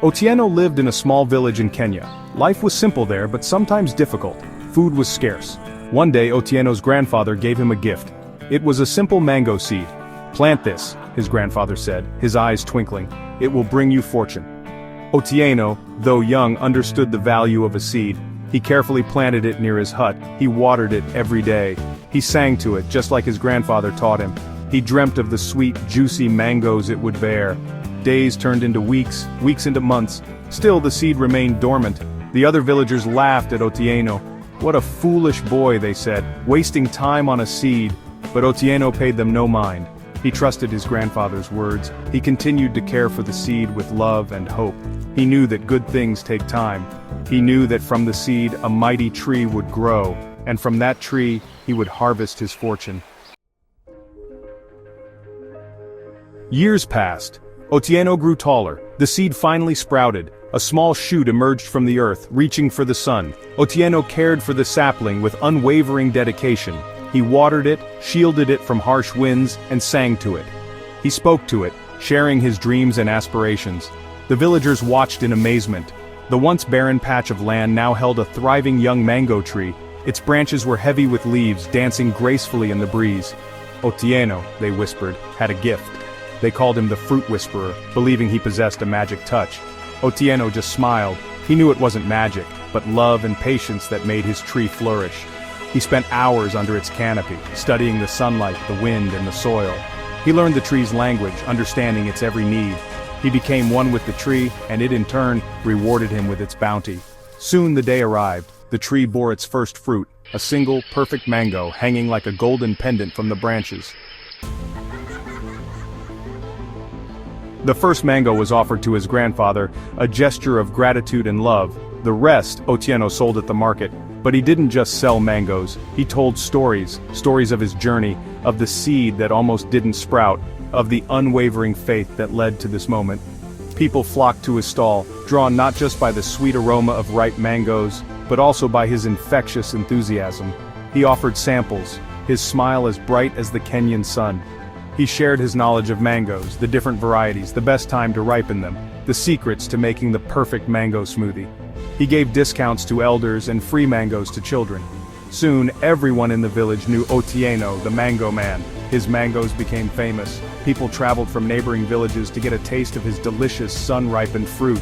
Otieno lived in a small village in Kenya. Life was simple there, but sometimes difficult. Food was scarce. One day Otieno's grandfather gave him a gift. It was a simple mango seed. "Plant this," his grandfather said, his eyes twinkling. "It will bring you fortune." Otieno, though young, understood the value of a seed. He carefully planted it near his hut. He watered it every day. He sang to it, just like his grandfather taught him. He dreamt of the sweet, juicy mangoes it would bear. Days turned into weeks, weeks into months. Still the seed remained dormant. The other villagers laughed at Otieno. "What a foolish boy," they said, "wasting time on a seed." But Otieno paid them no mind. He trusted his grandfather's words. He continued to care for the seed with love and hope. He knew that good things take time. He knew that from the seed a mighty tree would grow, and from that tree he would harvest his fortune. Years passed. Otieno grew taller. The seed finally sprouted. A small shoot emerged from the earth, reaching for the sun. Otieno cared for the sapling with unwavering dedication. He watered it, shielded it from harsh winds, and sang to it. He spoke to it, sharing his dreams and aspirations. The villagers watched in amazement. The once barren patch of land now held a thriving young mango tree. Its branches were heavy with leaves, dancing gracefully in the breeze. Otieno, they whispered, had a gift. They called him the Fruit Whisperer, believing he possessed a magic touch. Otieno just smiled. He knew it wasn't magic, but love and patience that made his tree flourish. He spent hours under its canopy, studying the sunlight, the wind, and the soil. He learned the tree's language, understanding its every need. He became one with the tree, and it in turn rewarded him with its bounty. Soon the day arrived. The tree bore its first fruit, a single, perfect mango hanging like a golden pendant from the branches. The first mango was offered to his grandfather, a gesture of gratitude and love. The rest Otieno sold at the market. But he didn't just sell mangoes. He told stories of his journey, of the seed that almost didn't sprout, of the unwavering faith that led to this moment. People flocked to his stall, drawn not just by the sweet aroma of ripe mangoes, but also by his infectious enthusiasm. He offered samples, his smile as bright as the Kenyan sun. He shared his knowledge of mangoes, the different varieties, the best time to ripen them, the secrets to making the perfect mango smoothie. He gave discounts to elders and free mangoes to children. Soon, everyone in the village knew Otieno, the Mango Man. His mangoes became famous. People traveled from neighboring villages to get a taste of his delicious sun-ripened fruit.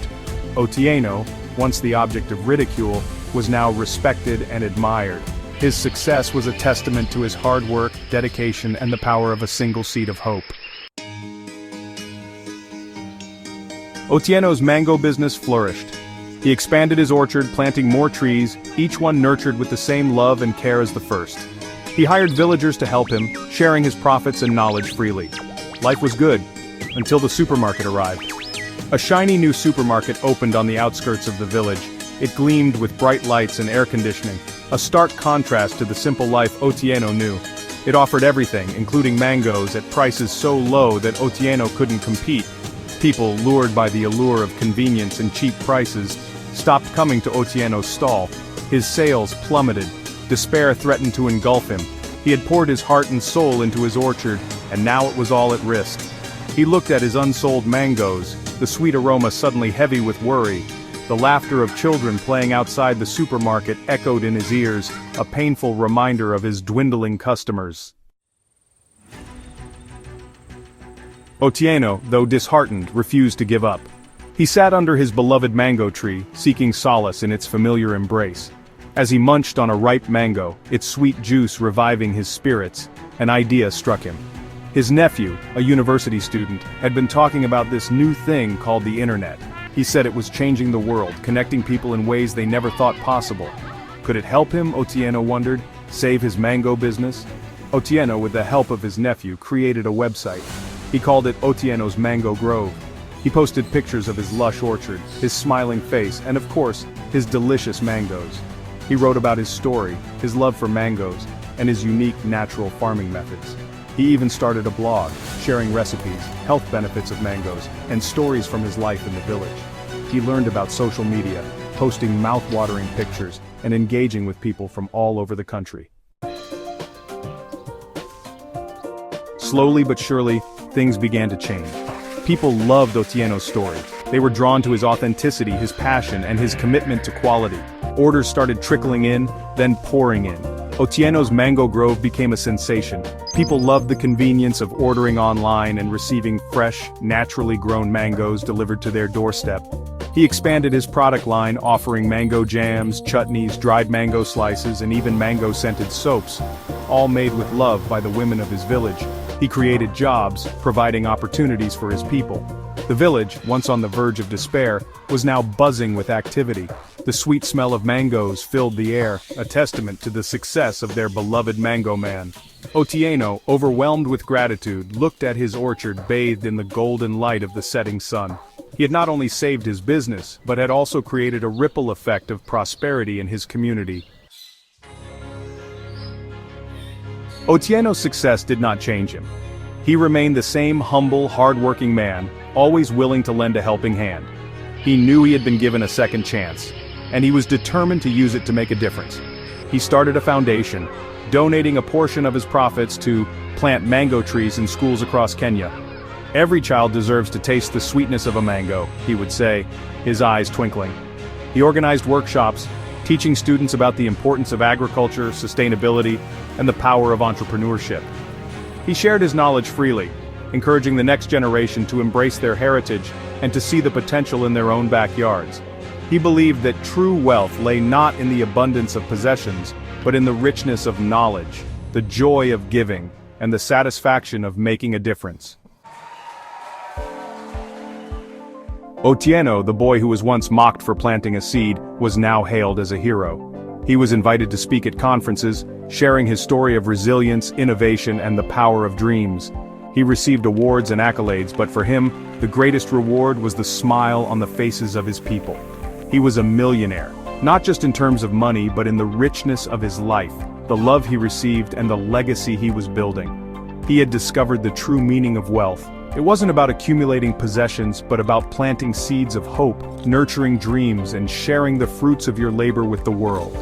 Otieno, once the object of ridicule, was now respected and admired. His success was a testament to his hard work, dedication, and the power of a single seed of hope. Otieno's mango business flourished. He expanded his orchard, planting more trees, each one nurtured with the same love and care as the first. He hired villagers to help him, sharing his profits and knowledge freely. Life was good, until the supermarket arrived. A shiny new supermarket opened on the outskirts of the village. It gleamed with bright lights and air conditioning, a stark contrast to the simple life Otieno knew. It offered everything, including mangoes, at prices so low that Otieno couldn't compete. People, lured by the allure of convenience and cheap prices, stopped coming to Otieno's stall. His sales plummeted. Despair threatened to engulf him. He had poured his heart and soul into his orchard, and now it was all at risk. He looked at his unsold mangoes, the sweet aroma suddenly heavy with worry. The laughter of children playing outside the supermarket echoed in his ears, a painful reminder of his dwindling customers. Otieno, though disheartened, refused to give up. He sat under his beloved mango tree, seeking solace in its familiar embrace. As he munched on a ripe mango, its sweet juice reviving his spirits, an idea struck him. His nephew, a university student, had been talking about this new thing called the internet. He said it was changing the world, connecting people in ways they never thought possible. Could it help him, Otieno wondered, save his mango business? Otieno, with the help of his nephew, created a website. He called it Otieno's Mango Grove. He posted pictures of his lush orchard, his smiling face, and of course, his delicious mangoes. He wrote about his story, his love for mangoes, and his unique natural farming methods. He even started a blog, sharing recipes, health benefits of mangoes, and stories from his life in the village. He learned about social media, posting mouth-watering pictures, and engaging with people from all over the country. Slowly but surely, things began to change. People loved Otieno's story. They were drawn to his authenticity, his passion, and his commitment to quality. Orders started trickling in, then pouring in. Otieno's mango grove became a sensation. People loved the convenience of ordering online and receiving fresh, naturally grown mangoes delivered to their doorstep. He expanded his product line, offering mango jams, chutneys, dried mango slices, and even mango-scented soaps, all made with love by the women of his village. He created jobs, providing opportunities for his people. The village, once on the verge of despair, was now buzzing with activity. The sweet smell of mangoes filled the air, a testament to the success of their beloved mango man. Otieno, overwhelmed with gratitude, looked at his orchard bathed in the golden light of the setting sun. He had not only saved his business, but had also created a ripple effect of prosperity in his community. Otieno's success did not change him. He remained the same humble, hard-working man, always willing to lend a helping hand. He knew he had been given a second chance, and he was determined to use it to make a difference. He started a foundation, donating a portion of his profits to plant mango trees in schools across Kenya. "Every child deserves to taste the sweetness of a mango," he would say, his eyes twinkling. He organized workshops, teaching students about the importance of agriculture, sustainability, and the power of entrepreneurship. He shared his knowledge freely, encouraging the next generation to embrace their heritage and to see the potential in their own backyards. He believed that true wealth lay not in the abundance of possessions, but in the richness of knowledge, the joy of giving, and the satisfaction of making a difference. Otieno, the boy who was once mocked for planting a seed, was now hailed as a hero. He was invited to speak at conferences, sharing his story of resilience, innovation, and the power of dreams. He received awards and accolades, but for him, the greatest reward was the smile on the faces of his people. He was a millionaire, not just in terms of money, but in the richness of his life, the love he received, and the legacy he was building. He had discovered the true meaning of wealth. It wasn't about accumulating possessions, but about planting seeds of hope, nurturing dreams, and sharing the fruits of your labor with the world.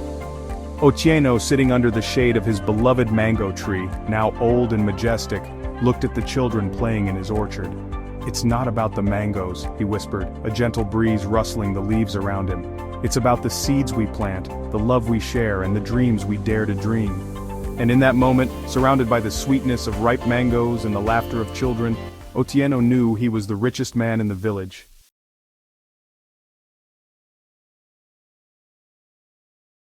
Otieno, sitting under the shade of his beloved mango tree, now old and majestic, looked at the children playing in his orchard. "It's not about the mangoes," he whispered, a gentle breeze rustling the leaves around him. "It's about the seeds we plant, the love we share, and the dreams we dare to dream." And in that moment, surrounded by the sweetness of ripe mangoes and the laughter of children, Otieno knew he was the richest man in the village.